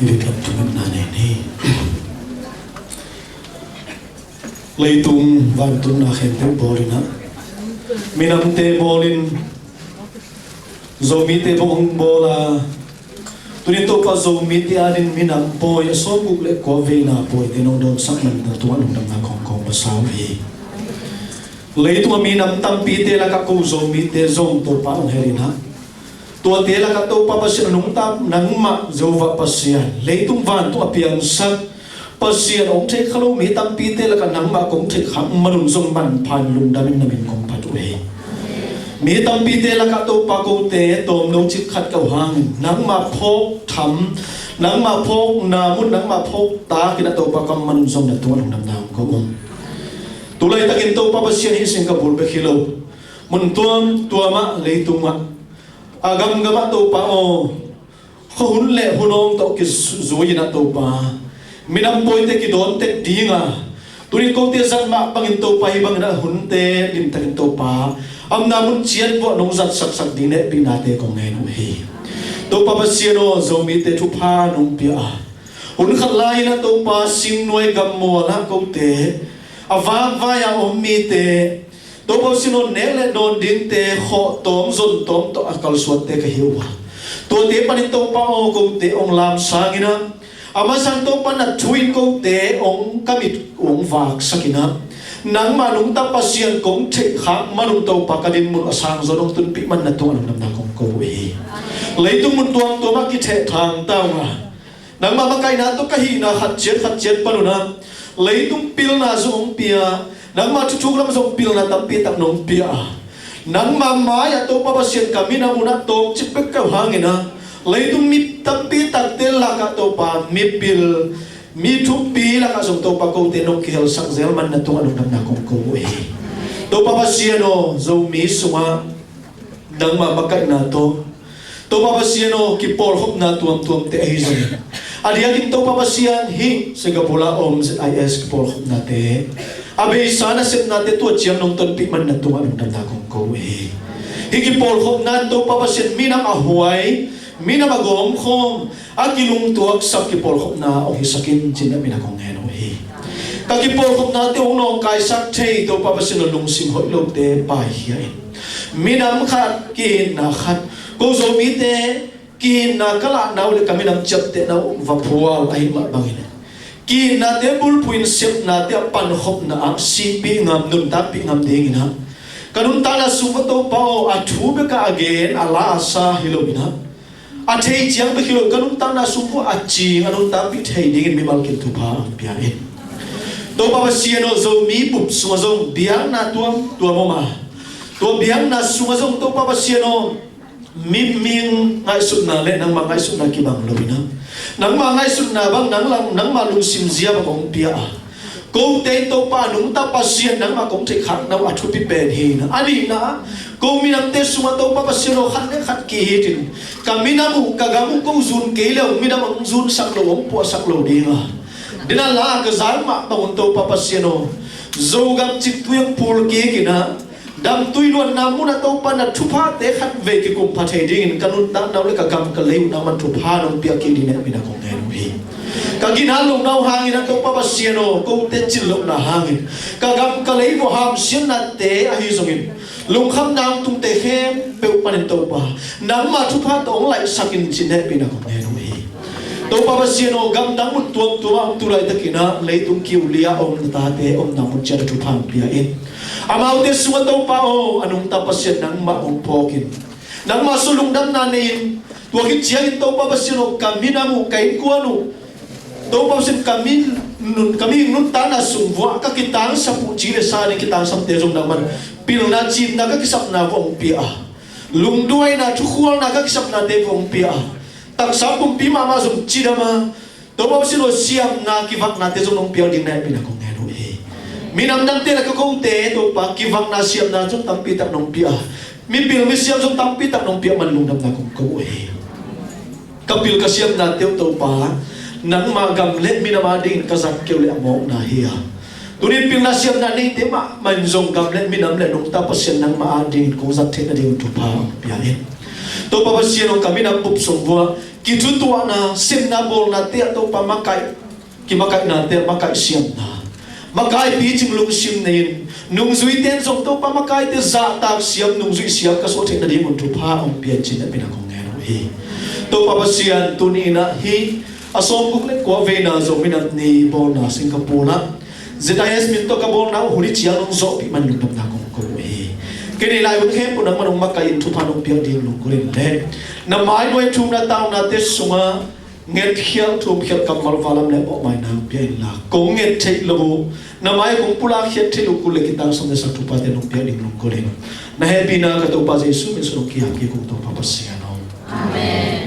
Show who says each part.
Speaker 1: việc làm chúng mình này đi lấy tung van tung na khen theo bolin ha minam te bolin zomi te bong bola tuni to pa zomi te anin minam po ya so buk le ko ve na po te no don sak man na tuan dam na kong kong pasau hi lấy tung minam tam pi te la ka ko zomi te zom to pa ang herin ha tua te la ka to pa pasian nung tam nang ma zova pasian lấy tung van to apiang sak pasian ông thấy khalo mi tam pi te la ka nang ma kong thik kham manun zong ban phan lung damin namin kong patu he mi tam pi te la ka to pa ko te tom no chik khat ka hang nang ma phok tham nang ma phok na mun nang ma phok ta kina to pa kam manun zong na to lung nam nam ko om tulay takin to pa pasian hi Singapore be khilo mun tuam tuama leitung ma agam gama to pa o khun le hunong to ki zuina to pa minam poite ki don te dinga tuni ko te zan ma pangin to pa hibang na hunte lim takin to pa am na mun chian bo nong zat sak sak dine pinate ko ngai no hi to pa pasiano zomi te thu pha nong pia hun khat lai na to pa sim noi gam mo la ko te avang vaya ommi te to pa sino nele don din te kho tom zon tom to akal suat te ka hiwa to te panin to pa o ko te ong lam sangina ama san to pa na thuin ko te ong kamit ong vak sakina nang manung ta pasien kong thik khak manung to pa kadin mun asang zonong tun pi man na to anam na kong ko hi leitung mun tuang to ma ki the thang ta ma nang ma kai na to ka hi na khat jet panuna leitung pil na zong pia nang ma chu lam zong pil na tam pi tak nong pia nang ma ma ya to pa pasien kami na muna to chipek ka hangina leitung mi tam pi tak tel la ka to pa mi pil mi thu pi la ka zong to pa ko te nong ki hel sak zel man na to anong nam na kong ko hi to pa pasieno zong mi sunga nang ma makai na to pa pasieno ki por hop na tuam te hi zong adia kin to pa pasian hi Singapore om is ki por hop na te abe sana set na te to chiam nong ton pi man na to anong nam na kong ko hi ki por hop na to pa pasian minam a huai mina magom khom akilung tuak sak ki por khop na ong hisakin chin na mina kong heno hi ka ki por khop na te ong nong kai sak thei to pa pasin lung sim hoi lo te pai hi minam khat ki na khat ko zo mi te ki na kala na le kaminam chap te na va phual ai ma bangin ki na te bul puin sep na te pan khop na ang si pi ngam nun ta pi ngam ding na kanun ta na suwa to pa o athu be ka again ala asa hilobina athei chiang be khilo kanun ta na sumpu achi anun ta pi thei ding mi mal kin thu pha pia in to pa siano zo mi pup sunga zo biang na tuam ma to biang na sunga zo to pa siano mi ming ngai sut na le nang ma ngai sut na ki bang loina nang ma ngai sut na bang nang ma lung sim zia ba kong pia ko te to pa nung ta pa sian nang ma kong thei khak na wa thu pi pen hi na ani na ko minam te suma to pa siano khat le khat ki hitin kaminamu kagamu ko zun ke le minam ang zun sak lo ong po sak lo dinga dina la ka zal ma tong to pa siano zogam chik tuyang pul ke kina dam tui luan namu na to pa na thupa te khat ve ki kum pha thei ding kanun ta naw le ka gam ka leu na man thupa nong pia ki dine mina kong ne hi ka gin hal long naw hangin na to pa siano ko te chil lo na hangin ka gam ka lei bo ham sian na te a hi zongin lung kham nam tung te khem pe panin to pa nam ma thupa to ong lai sakin chin ne mina kong ne hi to pa siano gam dang mut tuam tu lai takina leitung ki ulia om ta te om na mut chara thupa pia in amau te suwa to pa o anung ta pasien nang ma ong pokin nang ma sulung dam na nein to ki chiang to pa siano kamina mu kai kuanu to pa sin kami nun ta na sumwa ka kitang sa pu chile sa ni kitang sam te jong man pil na chin na ka kisap na vong pia lung duai na chukhwal na ka kisap na te vong pia tak sa pum pi ma zum chidama to pa sin o siam na ki vak na te jong nong pia ding na pina kong ne no e minam nang te la ka ko te to pa ki vak na siam na jong tam pi tak nong pia mi pil mi siam jong tam pi tak nong pia man lung nam na kong ko e kapil ka siam na te to pa nang ma gam le mina ma ding ka zak ke le mo na hiya tunin pil na siam na nei te ma man zong gam le minam le nong ta pasien nang ma ding ko zak the na ding tu pa pia in to pa pasien ong kamina pup song bua ki chu tua na sim na bol na te to pa makai ki makai na te makai siam na makai pi ching lung sim nei nung zui ten som to pa makai te za tak siam nung zui siam ka so the na di mun tu pha ong pian chin na pina kong ngero hi to pa sian tu ni na hi asom kuk le ko ve na zo minat ni bol na Singapore na ZIS min to ka bol na huri chiang nong zo pi man lung tam na kong ko hi kini lai un khem punang manong makai tu pha nong pian ding lung ko le na mai noi thum na taw na te sunga nget khial thum khial kam mal valam le bo mai na pian la ko nget thei lo na mai kong pula khiat thei lu ku le kitang som sa tu pa te nong pian ding lung ko le na happy na ka to pa Jesu min so ki ha ki kong to pa pa sia no amen.